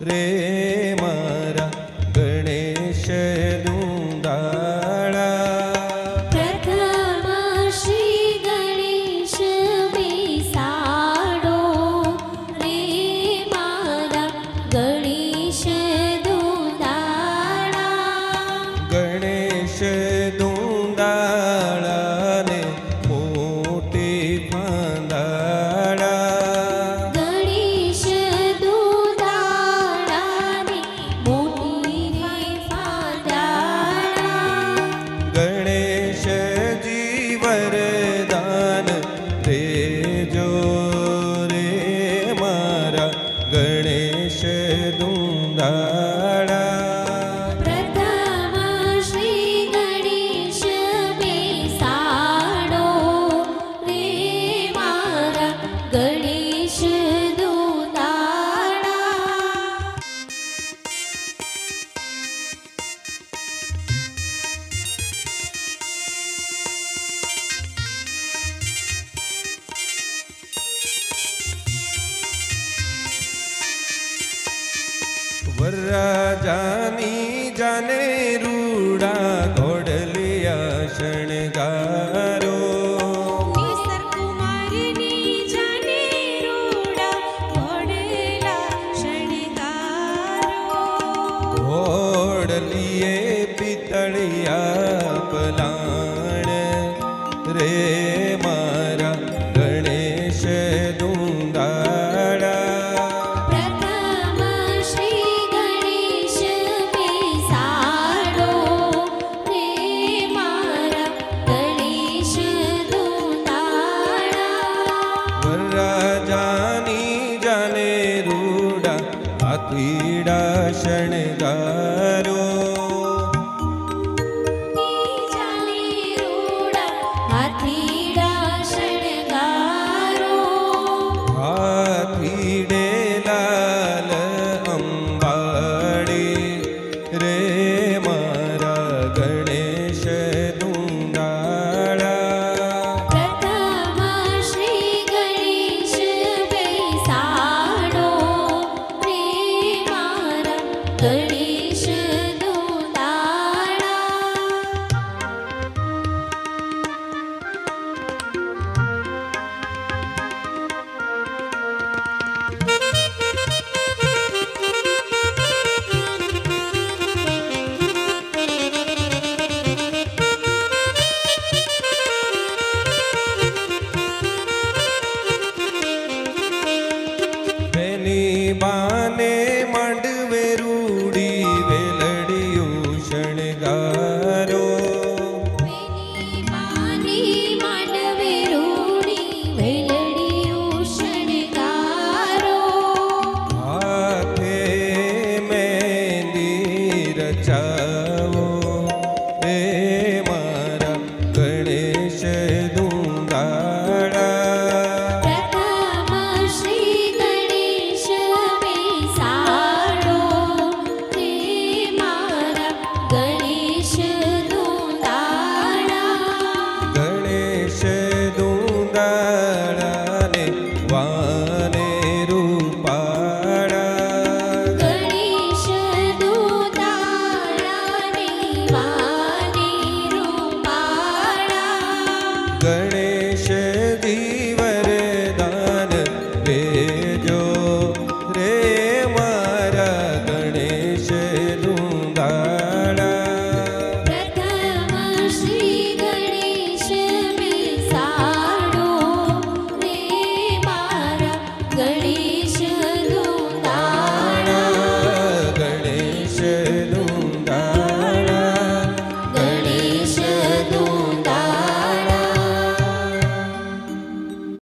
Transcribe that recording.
રે મારા ગણેશ દુંદાળા. પ્રથમ શ્રી ગણેશ બેસાડો રે મારા ગણેશ દુંદાળા. ગણેશ દુંદાળાને મોટી ફાંદાળા. ગણેશ દુંદાળાને મોટી રે ફાંદાળા. ગણેશજી વરદાન દેજો રે મારા ગણેશ દુંદાળા. પ્રથમ શ્રી ગણેશ બેસાડો રે મારા ગણેશ દુંદાળા. વરરાજાની જાને રૂડા ઘોડલિયા શણગારો. નિસર કુમારની જાને રૂડા ઘોડલા શણગારો. ઘોડલીએ પિતળિયા પલાણ રે મારા ગણેશ દુંદાળા. પ્રથમ શ્રી ગણેશ બેસાડો રે મારા ગણેશ દુંદાળા. વરરાજાની જાને રૂડા હાથીડા શણગારો. જાને રૂડા હાથીડા શણગારો. હાથીડે લાલ અંબાડી રે મારા ગણેશ દુંદાળા. પ્રથમ શ્રી ગણેશ બેસાડો રે મારા ગણેશ દુંદાળા. બેની બાને